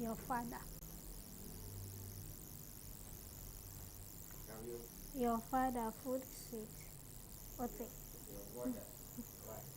your father. Your father, food, sweet. What's it? Your water, right.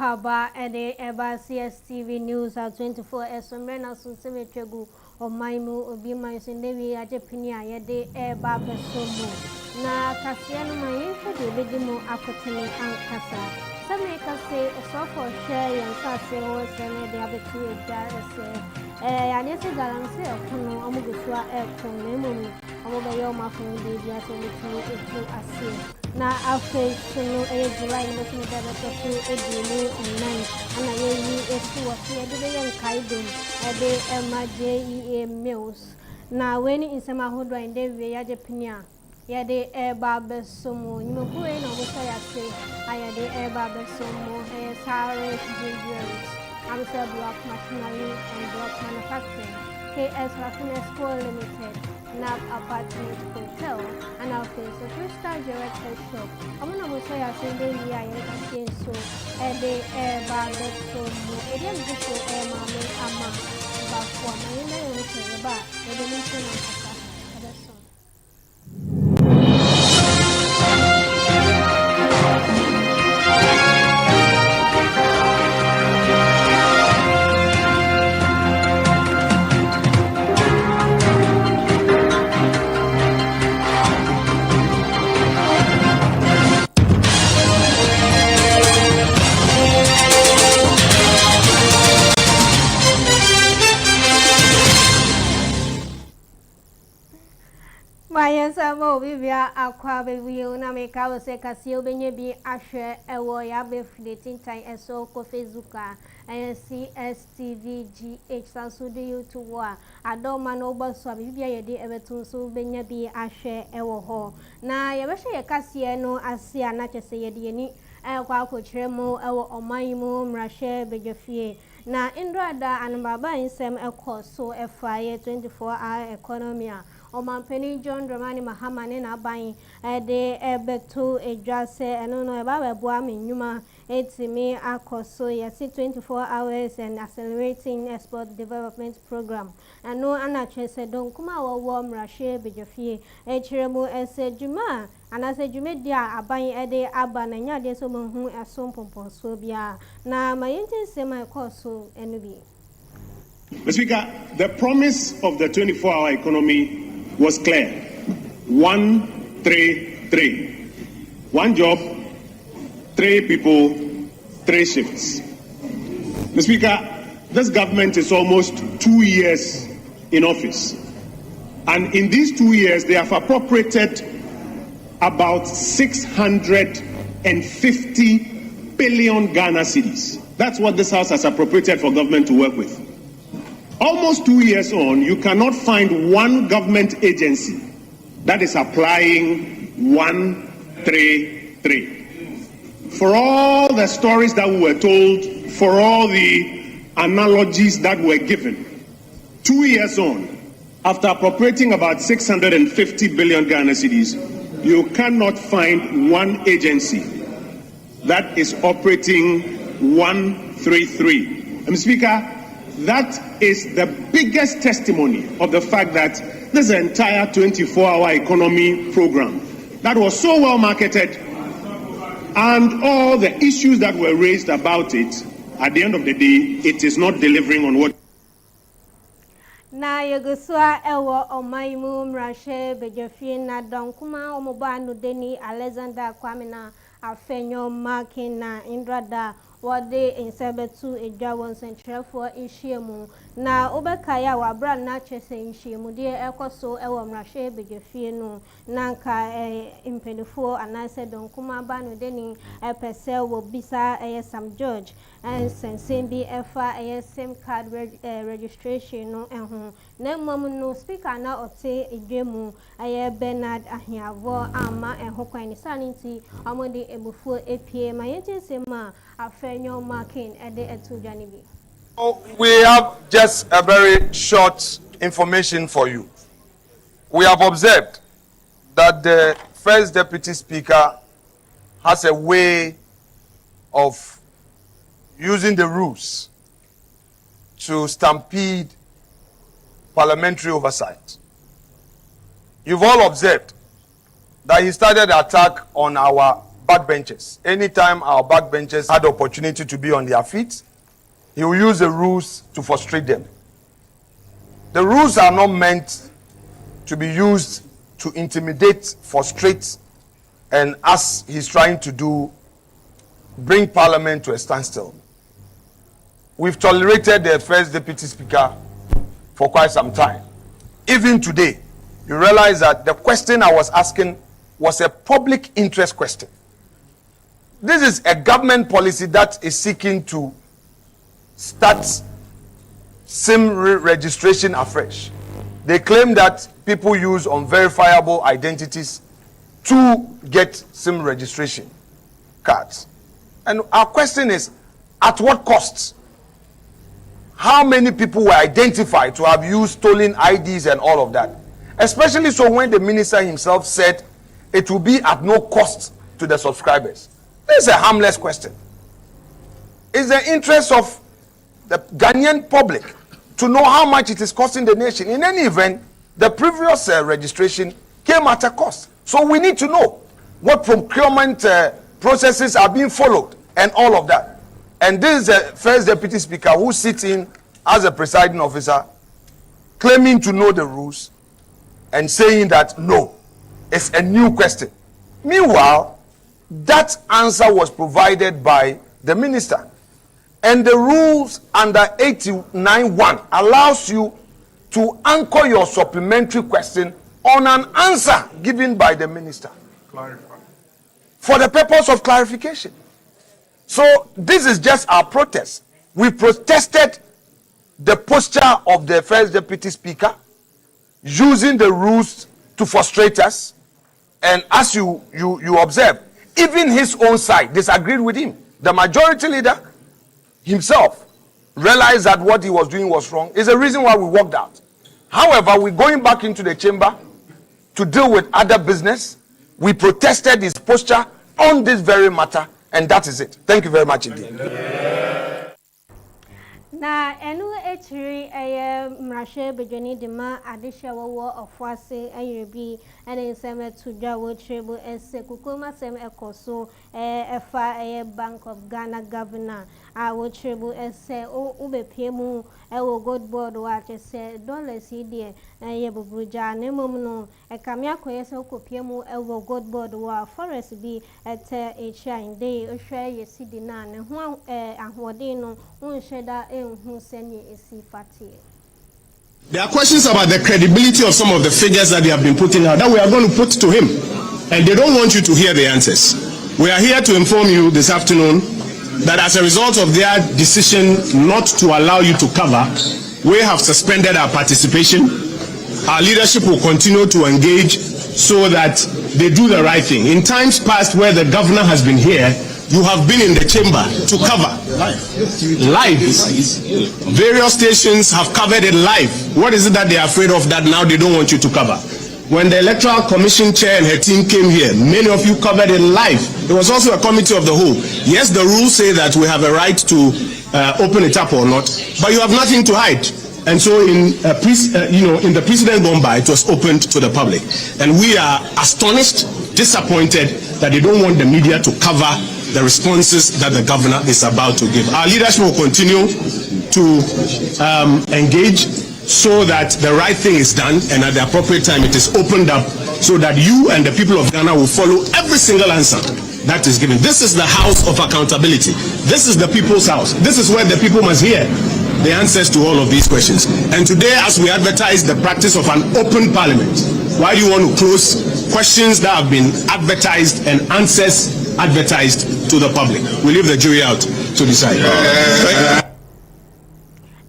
Haba ede eba Cstv news at 24 esomrena sunseme twegu omaimu obi mansindewi ajepini ayede eba besomo na kase no mayefu de bedimu akotene ankasa same kase esofo share yansase wo sene de abetu eja ese yanese galanse ekono amugusua ekono omobeyo mafun de bia so metu etu ase na after July no me da to edulu and ana yeyi esu wasi ede yan kaidum ede emajee mills na weni insema hodo inde we yaje pinia yade eba besomo nyimku e na mo ya se ayade eba besomo sare jewelries amse block machinery and block manufacturing KS Happiness Co Limited NAP Apartment Hotel and our face a three-star director shop. I'm gonna say I say they are so ebe eba besomo ede mbuso mama ama ba kwa mayina yo ba ede nso na kasa besomo Mayensa bibia akwa bewi una meka wo se kase obenye bi ahwe ewo ya be fleeting time eso ko Facebook Cstv GH sanso de YouTube a adoma no boso bibia yede ebeto so benya bi ahwe ewo ho na ye behwe ye kase no ase ana chese yede ni kwa akokyere mu ewo oman mu mrahwe bejafie na indrada anbaba insem ekoso efaye 24-hour economy Omampeni John Dramani Mahamane na bain de ebeto ejase eno no eba webua menyuma etimi akoso yesi 24 hours and accelerating export development program eno anachese don kuma wo mrahwe bejafie echiremu esejuma anase jumedia aban ede aba na nyade so monhu esompompo so bia na mayenti sema ekoso enubi. Mr. Speaker, the promise of the 24-hour economy was clear. 1, 3, 3. One job, 3 people, 3 shifts. Mr. Speaker, this government is almost 2 years in office. And in these 2 years, they have appropriated about 650 billion Ghana cedis. That's what this House has appropriated for government to work with. Almost 2 years on, you cannot find one government agency that is applying 133. For all the stories that we were told, for all the analogies that were given 2 years on, after appropriating about 650 billion Ghana cedis, you cannot find one agency that is operating 133. Mr. Speaker, that is the biggest testimony of the fact that this entire 24-hour economy program that was so well marketed and all the issues that were raised about it, at the end of the day, it is not delivering on what. Na yeguswa ewo omaimu mrashe bejefi na donkuma omobanu deni Alexander Kwamina afenyo makina indrada wode insebetu ejawo sentrefo ishiemu na obekaya wabra na chese ishiemu de ekoso ewo mrashe bejefi no nanka impedifo anase donkuma banu deni epese wo bisa Sam George and sensembi efa SIM card registration no na mom no speaker na ote edwemu Bernard Ahiavo ama ehokwan ni saninti amode ebufuo epie mayete sema afenyo marking ede etujani bi. We have just a very short information for you. We have observed that the first deputy speaker has a way of using the rules to stampede parliamentary oversight. You've all observed that he started the attack on our backbenchers. Anytime our backbenchers had the opportunity to be on their feet, he will use the rules to frustrate them. The rules are not meant to be used to intimidate, frustrate, and as he's trying to do, bring parliament to a standstill. We've tolerated the first deputy speaker for quite some time. Even today, you realize that the question I was asking was a public interest question. This is a government policy that is seeking to start SIM registration afresh. They claim that people use unverifiable identities to get SIM registration cards. And our question is, at what cost? How many people were identified to have used stolen IDs and all of that? Especially so when the minister himself said it will be at no cost to the subscribers. This is a harmless question. It's the interest of the Ghanaian public to know how much it is costing the nation. In any event, the previous registration came at a cost. So we need to know what procurement processes are being followed and all of that. And this is the first deputy speaker who sits in as a presiding officer, claiming to know the rules and saying that no, it's a new question. Meanwhile, that answer was provided by the minister. And the rules under 89(1) allows you to anchor your supplementary question on an answer given by the minister. Clarify. For the purpose of clarification. So this is just our protest. We protested the posture of the first deputy speaker, using the rules to frustrate us. And as you observe, even his own side disagreed with him. The majority leader himself realized that what he was doing was wrong. Is the reason why we walked out. However, we're going back into the chamber to deal with other business. We protested his posture on this very matter, and that is it. Thank you very much indeed. Na enu echiri mrashe bejoni dema adisha wo ofwase ayebi ene nseme tudwa wo trebu ese kukuma sem ekoso efa Bank of Ghana governor a wo trebu ese ubepiemu ewo gold board wa chese dollars idie bubuja ne momno ekamia koyese okopiemu ewo gold board wa forest bi ete echa inde ohwe yesidi na ne ho ahode no unsheda There are questions about the credibility of some of the figures that they have been putting out that we are going to put to him, and they don't want you to hear the answers. We are here to inform you this afternoon that as a result of their decision not to allow you to cover, we have suspended our participation. Our leadership will continue to engage so that they do the right thing. In times past where the governor has been here, you have been in the chamber to cover. Live. Various stations have covered it live. What is it that they are afraid of that now they don't want you to cover? When the Electoral Commission chair and her team came here, many of you covered it live. There was also a committee of the whole. Yes, the rules say that we have a right to open it up or not, but you have nothing to hide. And so in the precedent gone by, it was opened to the public. And we are astonished, disappointed that they don't want the media to cover the responses that the governor is about to give. Our leadership will continue to engage so that the right thing is done, and at the appropriate time it is opened up so that you and the people of Ghana will follow every single answer that is given. This is the house of accountability. This is the people's house. This is where the people must hear the answers to all of these questions. And today, as we advertise the practice of an open parliament, why do you want to close questions that have been advertised and answers advertised to the public? We leave the jury out to decide.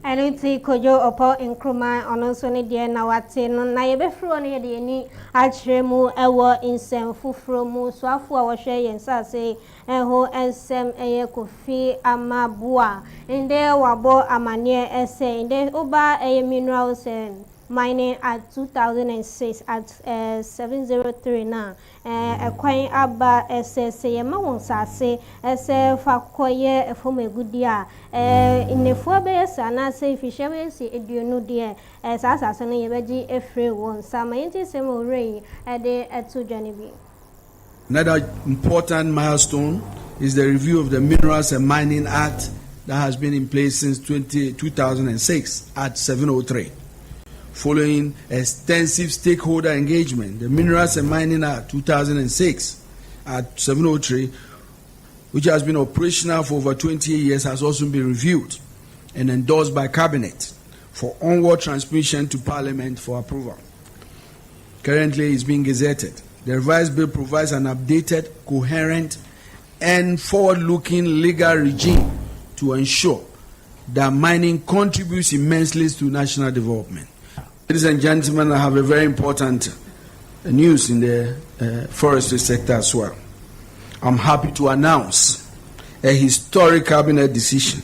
Anything kojo opo nkruma ono so ne de na wate no na ye befro no ye de ni akyeremu ewo insem fufuro mu so afo a wo hwe yen sase eho ensem eye kofi amabua inde wabo amane ese inde oba eye minerals mining at 2006 at 703 now ekwan aba ss ye ma won sase ese fakoye efomegudi inefo be sana se fishewe si eduonu de sasa no ye beji efre won sama yenti sem ore de etu janibi. Another important milestone is the review of the Minerals and Mining Act that has been in place since 2006 at 703. Following extensive stakeholder engagement, the Minerals and Mining Act 2006 at 703, which has been operational for over 20 years, has also been reviewed and endorsed by Cabinet for onward transmission to Parliament for approval. Currently, it's being gazetted. The revised bill provides an updated, coherent, and forward-looking legal regime to ensure that mining contributes immensely to national development. Ladies and gentlemen, I have a very important news in the forestry sector as well. I'm happy to announce a historic cabinet decision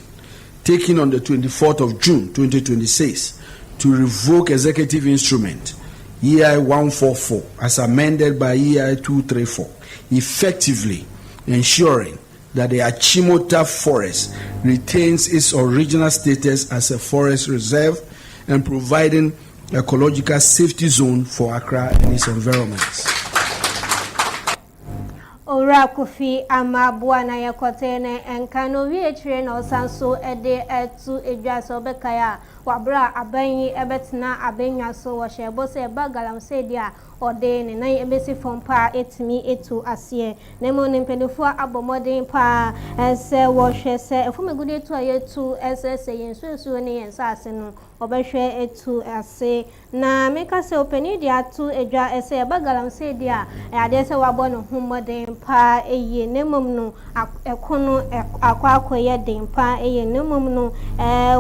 taken on the 24th of June 2026 to revoke executive instrument EI 144 as amended by EI 234, effectively ensuring that the Achimota forest retains its original status as a forest reserve and providing ecological safety zone for Accra and its environments. Ora Kofi Amabua na yakotene enkano wie chire na osanso ede etu edwaso bekaya wabra abanyi ebetena abenya so wo shebo se bagalam se dia ode ne nan ebesi fompa etimi etu ase na mo ne mpedefo abomoden pa ese wo hwe se efomegudi etu ayetu ese se yensusu ne yensa ase no obehwe etu ase na meka se openi dia atu edwa ese bagalam se dia ade se wabo no humoden pa eye nemum no ekono akwakoye den pa eye nemum no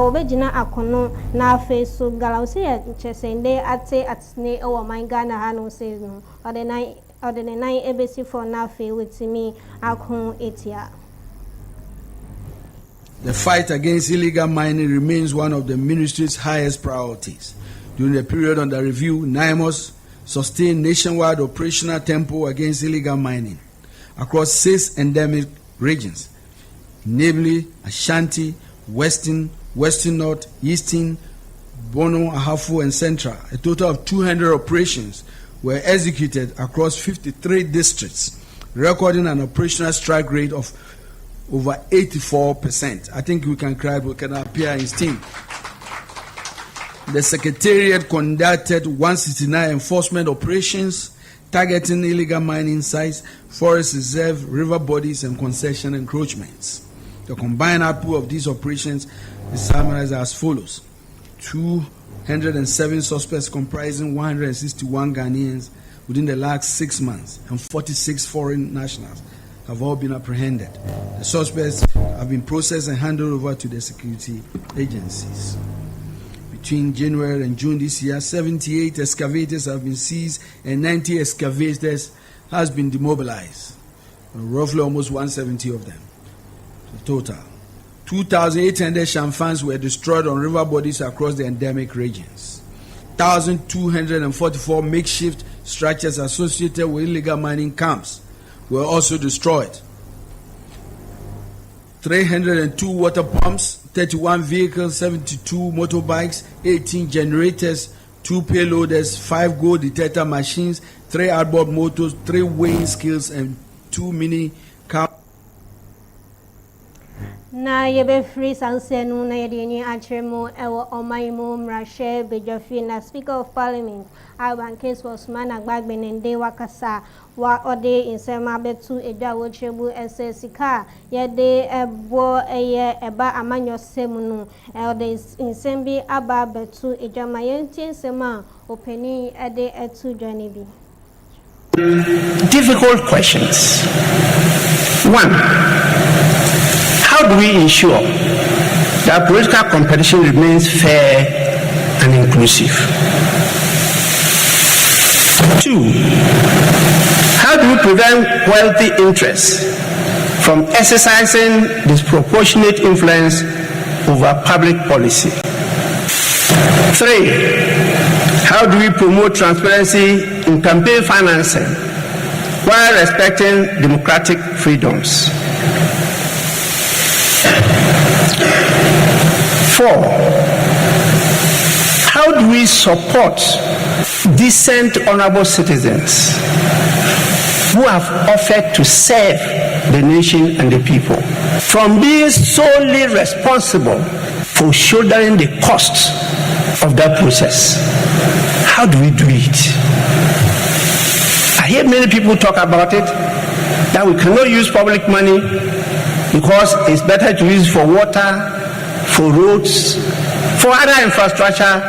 obegina akono na feso galam se chesende ate atne o man Ghana ha no se no ode nine ebesi for na fe wetimi akon etia. The fight against illegal mining remains one of the ministry's highest priorities. During the period under review, NIMOS sustained nationwide operational tempo against illegal mining across 6 endemic regions, namely Ashanti, Western North, Eastern, Bono, Ahafo, and Central. A total of 200 operations were executed across 53 districts, recording an operational strike rate of over 84%. I think we can appear in steam. The Secretariat conducted 169 enforcement operations targeting illegal mining sites, forest reserve, river bodies, and concession encroachments. The combined output of these operations is summarized as follows: 207 suspects comprising 161 Ghanaians within the last 6 months, and 46 foreign nationals have all been apprehended. The suspects have been processed and handed over to the security agencies. Between January and June this year, 78 excavators have been seized and 90 excavators has been demobilized, roughly almost 170 of them. Total. 2,800 shamfans were destroyed on river bodies across the endemic regions. 1,244 makeshift structures associated with illegal mining camps were also destroyed. 302 water pumps, 31 vehicles, 72 motorbikes, 18 generators, 2 payloaders, 5 gold detector machines, 3 outboard motors, 3 weighing scales, and 2 mini car. Na yebe free sansenu na yedini achemo ewo omaimo mrashe bejofi na Speaker of Parliament Alban case was man agbagbenende wakasa wa ode insema betu eja wochebu sika yede ebo eye eba amanyo semunu ode insembi aba betu eja mayenti insema openi ede etu janibi. Difficult questions. One, how do we ensure that political competition remains fair and inclusive? Two, how do we prevent wealthy interests from exercising disproportionate influence over public policy? Three, how do we promote transparency in campaign financing while respecting democratic freedoms? 4, how do we support decent, honorable citizens who have offered to serve the nation and the people from being solely responsible for shouldering the costs of that process? How do we do it? I hear many people talk about it, that we cannot use public money because it's better to use for water, for roads, for other infrastructure,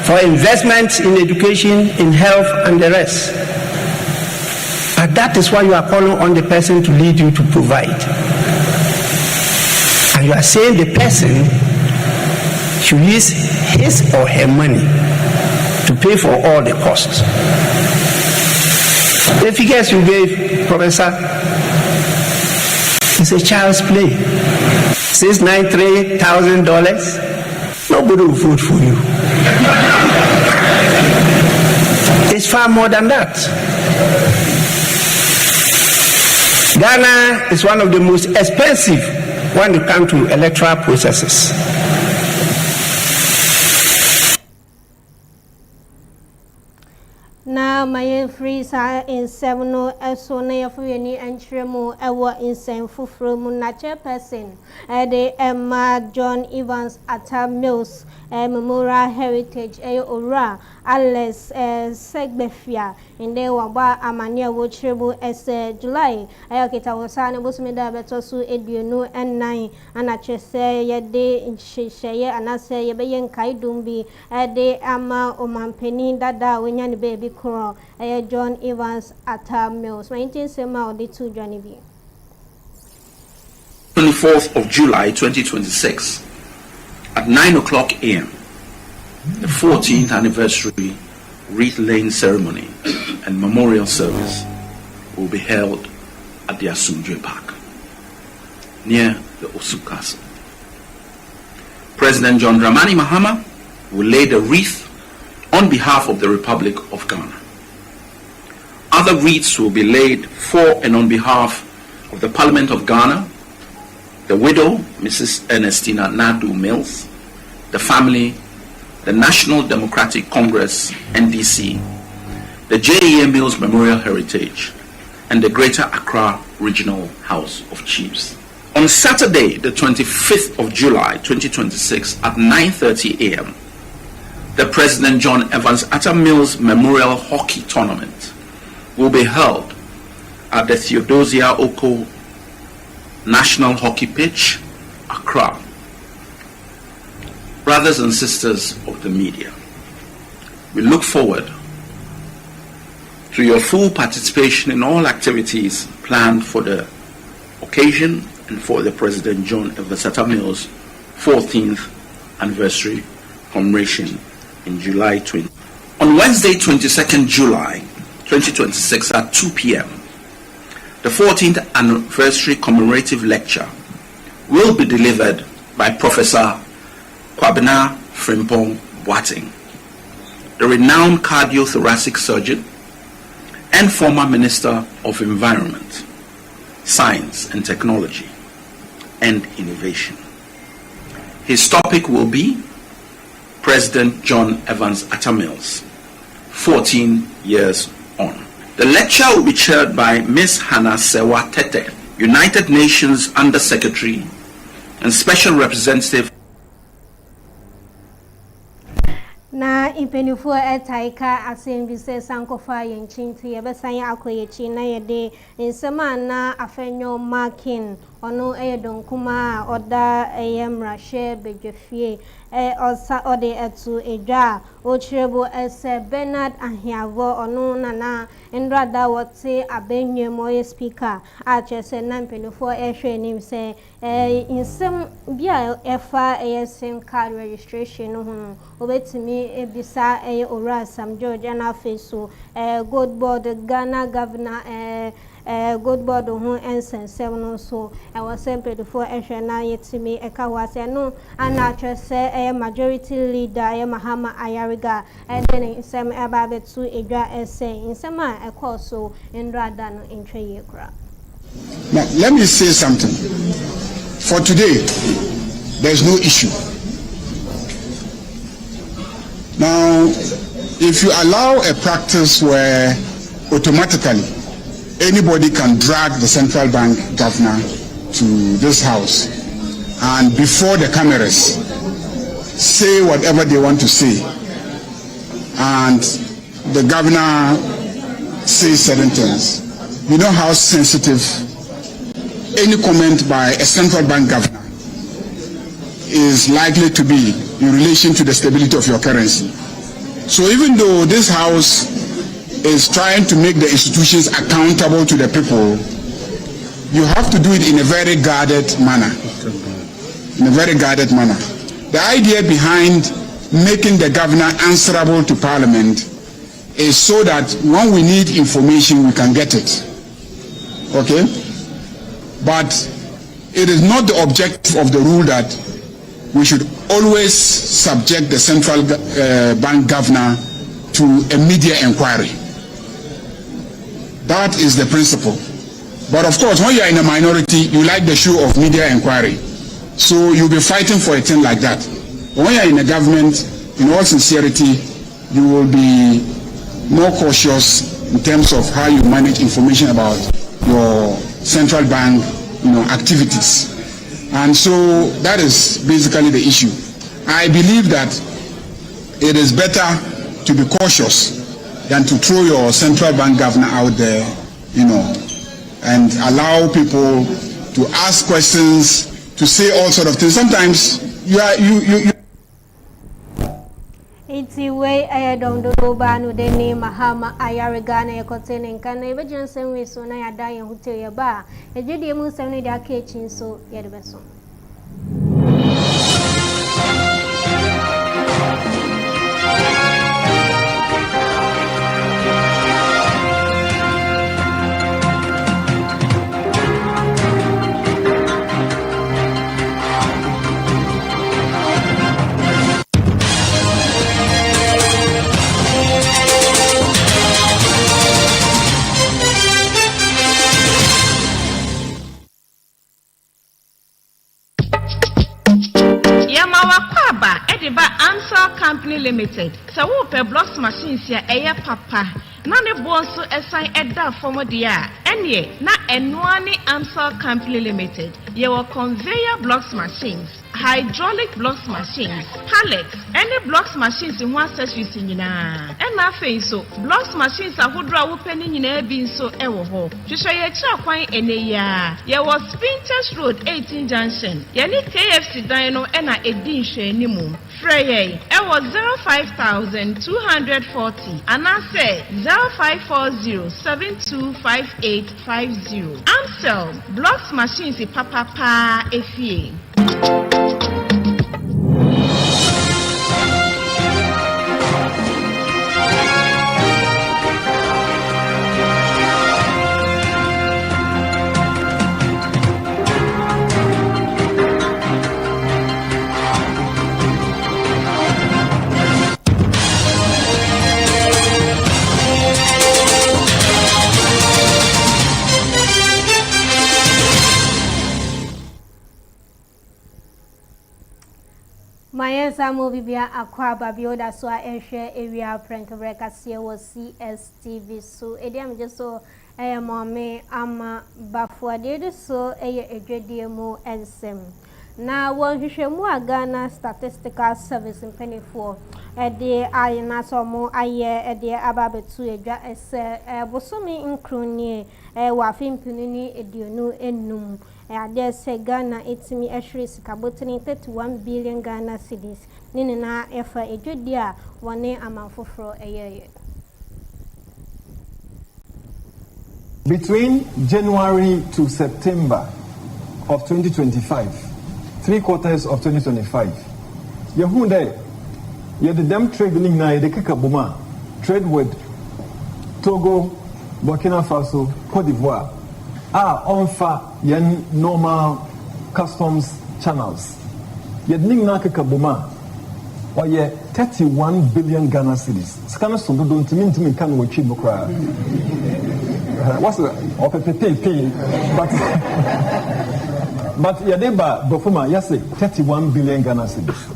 for investment in education, in health, and the rest. But that is why you are calling on the person to lead you to provide. And you are saying the person should use his or her money to pay for all the costs. The figures you gave, Professor, is a child's play. $693,000, nobody will vote for you. It's far more than that. Ghana is one of the most expensive when it comes to electoral processes. Na my free sa in 7 eso na yefuyeni entremu ewo insen fufuro mu na chairperson de Emma John Evans Atta Mills Memorial Heritage ora Alex Segbefia inde waba amania wo chirebu July ayokita wosane bosumida betosu eduonu ennan ana chese yede nhyehyeye anase yebeye nkaidumbi de ama omampeni dada wenya ne baby kro John Evans Atta Mills 19 sema odi tu Johnny B 24th of July 2026 at 9:00 a.m. the 14th anniversary wreath laying ceremony and memorial service will be held at the Asumdwe Park near the Osu Castle. President John Dramani Mahama will lay the wreath on behalf of the Republic of Ghana. Other wreaths will be laid for and on behalf of the Parliament of Ghana, the widow, Mrs. Ernestina Nadu Mills, the family, the National Democratic Congress, NDC, the J.E.A. Mills Memorial Heritage, and the Greater Accra Regional House of Chiefs. On Saturday, the 25th of July, 2026, at 9:30 a.m., the President John Evans Atta Mills Memorial Hockey Tournament will be held at the Theodosia Oko National Hockey Pitch, Accra. Brothers and sisters of the media, we look forward to your full participation in all activities planned for the occasion and for the President John Evans Atta Mills 14th anniversary commemoration in July 20. On Wednesday, 22nd July 2026 at 2 p.m., the 14th anniversary commemorative lecture will be delivered by Professor Kwabena Frimpong Boateng, the renowned cardiothoracic surgeon and former Minister of Environment, Science and Technology and Innovation. His topic will be President John Evans Atta Mills, 14 years on. The lecture will be chaired by Ms. Hannah Sewa Tete, United Nations Under-Secretary and Special Representative. Na impenifu etaika asembise sankofa yenchinti yebesan akoyechi na yede nsema na afenyo marking ono eyedonkuma oda eyemrahye bedwefie osa ode etu edwa ochirebo ese Bernard Ahiavo ono nana ndrada wote abenwemo ye speaker a chese na impenifu ehwe nim se nsem bia efa sim card registration no ho obetimi ebisa ora Sam George na feso good board Ghana governor good board ho ensensem no so was sempre before na yetimi ekawase no ana chese majority leader Mahama Ayariga then nsem eba betu edwa nsem a ekoso ndrada no entwe yekra. Now let me say something. For today, there's no issue. Now, if you allow a practice where automatically anybody can drag the central bank governor to this house and before the cameras say whatever they want to say, and the governor says certain things, you know how sensitive any comment by a central bank governor is likely to be in relation to the stability of your currency. So even though this house is trying to make the institutions accountable to the people, you have to do it in a very guarded manner. In a very guarded manner. The idea behind making the governor answerable to Parliament is so that when we need information, we can get it. Okay? But it is not the objective of the rule that we should always subject the central bank governor to a media inquiry. That is the principle. But of course, when you are in a minority, you like the show of media inquiry. So you'll be fighting for a thing like that. But when you are in a government, in all sincerity, you will be more cautious in terms of how you manage information about your central bank, activities. And so that is basically the issue. I believe that it is better to be cautious than to throw your central bank governor out there, and allow people to ask questions, to say all sort of things. Sometimes you Iti way dondo banu deni Mahama Ayariga na yakotene nkana ebeje nsem so na yada ye hotel ye ba ejedi emu nsem ne da ka echin so ye de beso. Company Limited. So we pay blocks machines here papa. Na ne bonso esan eda form dia. Enye na enwani Amsal Company Limited. Your conveyor blocks machines, hydraulic blocks machines, pallets, any blocks machines in one accessories nyina. And na fe so blocks machines ahodro wo pani nyina bi so ewo ho. Hwehwe ye kira kwan ene ya. Ye was Spinters Road 18 Junction. Ye ni KFC dan no e na edi nhwe animu. Freye, was 05,240 and I say 0540-725850. Amstel blocks machines papa pa efie. yes, I'm Obibia Aqua Babioda, so I share area prank recasia was CSTV. So, Ediam just so a mommy, ama Bafuadid, so a JDMO and Sim. Now, one who shall more Ghana Statistical Service in Penny 4. A day I naso mo aye a day ababetu edwa ese bosomi nkronie wafim pinini edionu enum ade se Ghana etimi ehwere sikabotini 31 billion Ghana cedis nini na efa edwodi a wone amanfoforo eyeye. Between January to September of 2025, 3 quarters of 2025, Yahunde, you had them trading na the Kikabuma, trade with Togo, Burkina Faso, Cote d'Ivoire, on yen normal customs channels. You had na Kikabuma, or ye 31 billion Ghana cedis. Scana Sondo don't mean to me can we cheap cry. What's the but Yadeba Bofuma, yes, 31 billion Ghana cedis.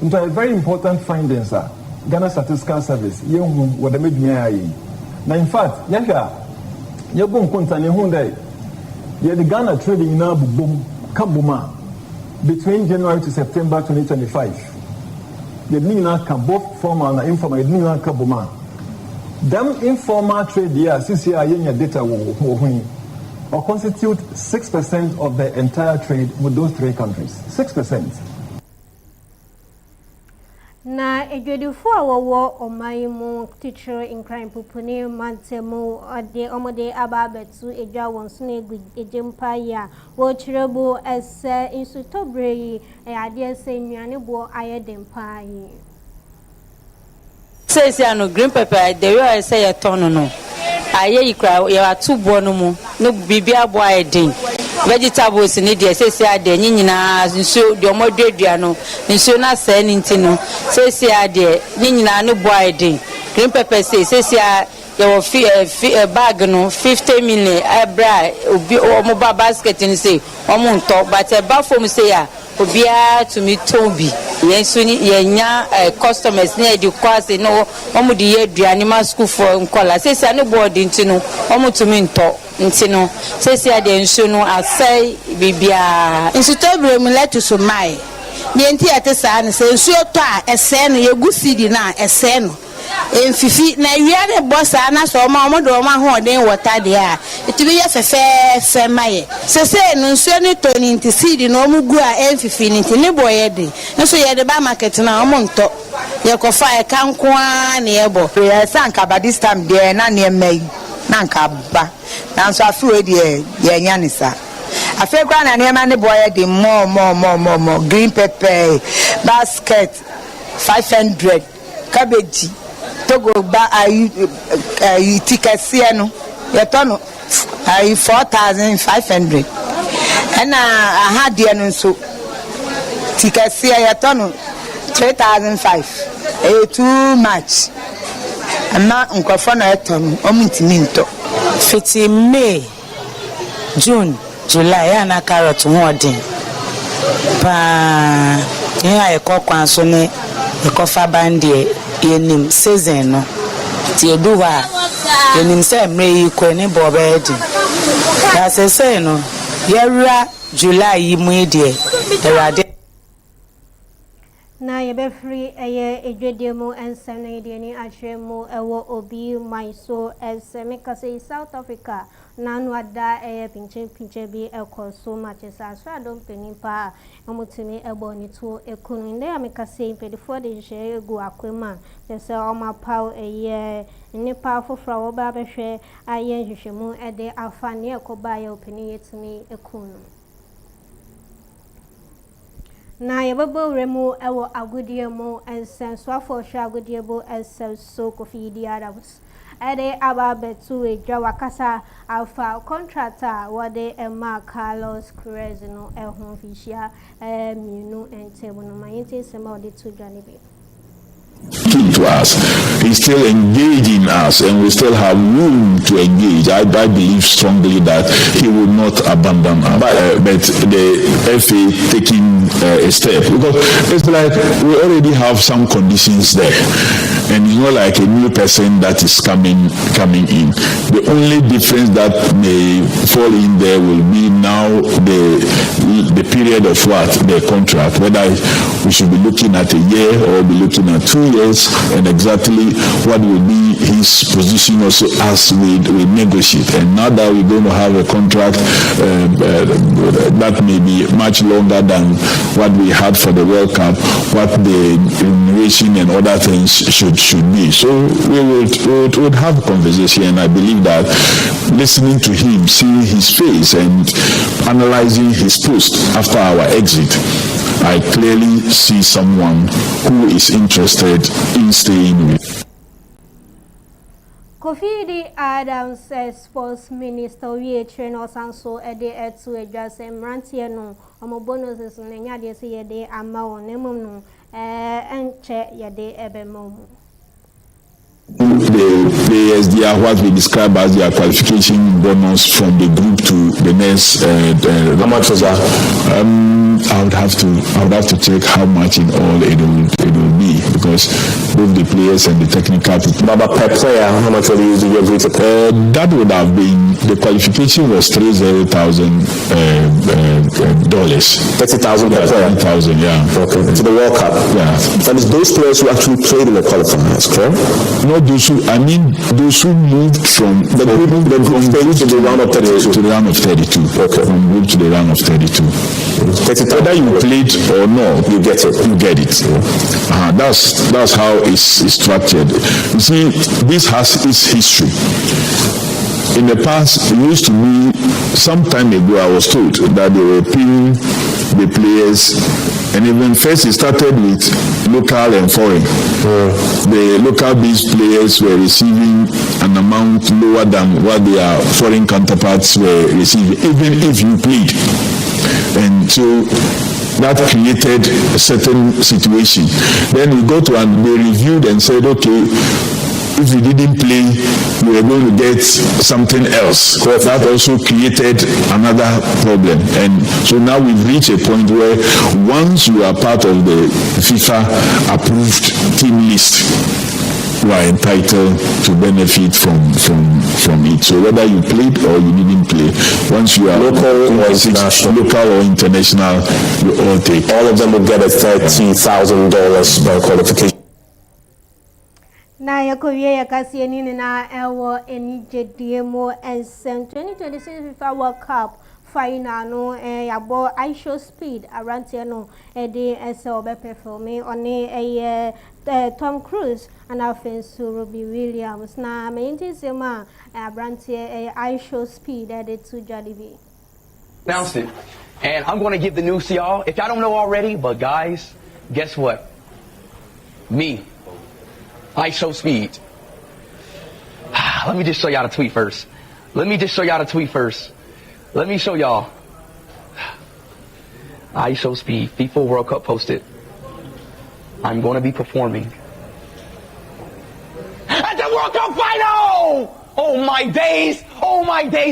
Into a very important finding, sir. Ghana Statistical Service, you what the made me. Now, in fact, you're going to continue Hyundai. You're the Ghana trading now, boom, Kabuma, between January to September 2025. The Nina can both formal and informal, Nina Kabuma. Them informal trade here, since you are in your data, or constitute 6% of the entire trade with those 3 countries. 6%. Na ejwedifo awowo omayimu teacher in crime pupune mantemu ode omode ababetu ejwa wonso na ejempa ya wo chirebo ese insutobre ade ese nnuane bo ayedempa yi says no green pepper the way I say a ton no aye ikra ya atubo no mu no bibia bo ayedin vegetables ni de say ade nyinyina nso de omodedua no nso na sa ni ntino say ade nyinyina no bo ayedin green pepper say ya wo bag no 50 million ebra obi omo ba basket ni say omo nto but e ba fom say ya obia to me tombi yenso ni yenya customers na di kwase no omo di yeduane ma school for nkola say no board ntino omo to me nto ntino say ade nso no asai bibia nso to bre mu lettuce mai nienti atesa na say nso to a ese no yegusidi na ese no enfifi na wiare bossa na so ma do ma ho den water de a itubi ye fefe maye se no nso ni toni nti seed no omugu a enfifi nti ni boye de nso ye de ba market na omo nto ye ko fa e kanko a na ye bo ye sanka ba this time de na ne mai na nka ba na nso afi we de ye nya ni sa afi kwa na ne ma ne boye de more green pepper basket 500 cabbage Togo ba ayi tikasia no yetono ayi 4,500 ena ahade no nso tikasia yetono 3,500 too much ama nkofo na yetono omintimi nto fiti May June July ana carrot hodin pa ya ekokwan so ne ekofa bandie yenim season no ti eduwa yenim se mre yiko ni bobedi ya se no yewra July yi mu edie erade na yebe free eye ejwedemu ensem na yede ni ahwemu ewo obi maiso esemeka say South Africa na nwada eye pinche bi ekoso matches so adom penipa omutimi ebo ni to ekunu nde ameka say pedifo de je egu akwema se oma paw eye nipa fofra wo ba behwe aye hwehwemu ede afane ekoba ye opini yetimi ekunu na yebabo remu ewo agudie mu ensenso afo hwa agudie bo ensenso kofi diarabus ade ababetu eja wakasa alfa contractor wode ema Carlos Cruz no ehun fishia minu entebo no mayente sema ode to dwane bi to us. he's still engaging us, and we still have room to engage. I believe strongly that he will not abandon us. But the FA taking a step, because it's like we already have some conditions there, and it's not like a new person that is coming in. The only difference that may fall in there will be now the period of the contract, whether we should be looking at a year or be looking at 2 years, and exactly what will be his position also as we negotiate. And now that we're going to have a contract that may be much longer than what we had for the World Cup, what the remuneration and other things should be. So we would have a conversation, and I believe that listening to him, seeing his face and analyzing his post after our exit, I clearly see someone who is interested in staying with. Kofi Adams says sports minister we train us and so a day to adjust and rantier no bonuses on any day say a day amount no and check your day ebemo. The players, they are what we describe as their qualification bonus from the group to the next. How much was that? I would have to check how much in all it will be, because both the players and the technical people. But per player, how much will you agree to pay? That would have been, the qualification was $30,000. $30,000 per player. $30,000, yeah. Okay. To the World Cup. Yeah. That is those players who actually played in the qualifiers, correct? Not those who moved from the group to the round of 32. To the round of 32. Okay. From group to the round of 32. Whether you played or not, you get it. You get it. Yeah. That's how it's structured. You see, this has its history. In the past, it used to be, some time ago, I was told that they were paying the players, and even first it started with local and foreign. The local-based players were receiving an amount lower than what their foreign counterparts were receiving, even if you played. And so that created a certain situation. Then we got to, and they reviewed and said, okay, if you didn't play, you were going to get something else. That also created another problem. And so now we've reached a point where once you are part of the FIFA approved team list, you are entitled to benefit from it. So whether you played or you didn't play, once you are local or international, you all take. All of them will get a $30,000 by qualification. Na yakowie yakasi ni na ewo enije mo ensem 2026 FIFA World Cup final no yabo I show speed around here no de ese obe performing on Tom Cruise and offense to Robbie Williams na maintain sema around here I show speed at the two Jolly. Announced it, and I'm going to give the news to y'all. If y'all don't know already, but guys, guess what? Me. I show speed. Let me just show y'all the tweet first. Let me show y'all. I show speed. FIFA World Cup posted. I'm going to be performing at the World Cup final! Oh my days!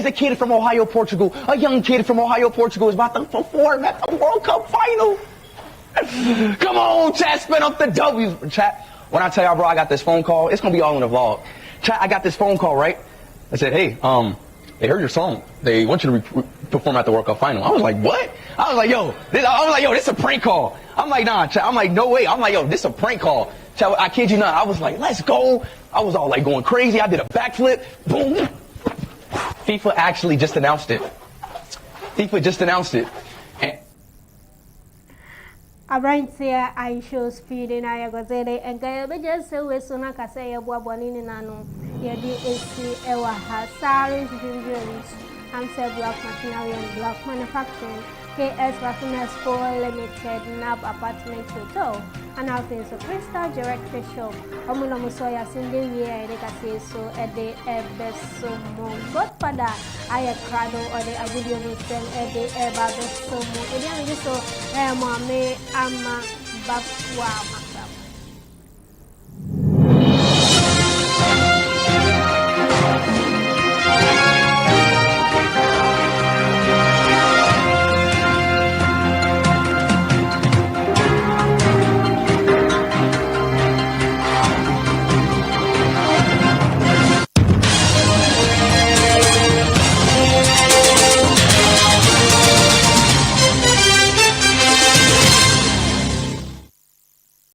A kid from Ohio, Portugal. A young kid from Ohio, Portugal is about to perform at the World Cup final. Come on, chat, spin up the W's. Chat. When I tell y'all, bro, I got this phone call, it's gonna be all in the vlog. Chat, I got this phone call, right? I said, hey, they heard your song. They want you to perform at the World Cup final. I was like, what? I was like, yo, this is a prank call. I'm like, nah, chat. I'm like, no way. I'm like, yo, this is a prank call. Chat, I kid you not. I was like, let's go. I was all like going crazy. I did a backflip. Boom. FIFA actually just announced it. And Abrantia I show speed in I go say and I just say we so na ka say ya boa boni ni nanu ye di esi ewa ha saris injuries and say black machinery and black manufacturing KS Raffiners for Limited Nab Apartment Hotel and our face of Crystal Director Show Omuna Musoya Cindy we I say so a day so Godfather I crado or the Abudio Nissan a day so mo so Mame Ama Bakwama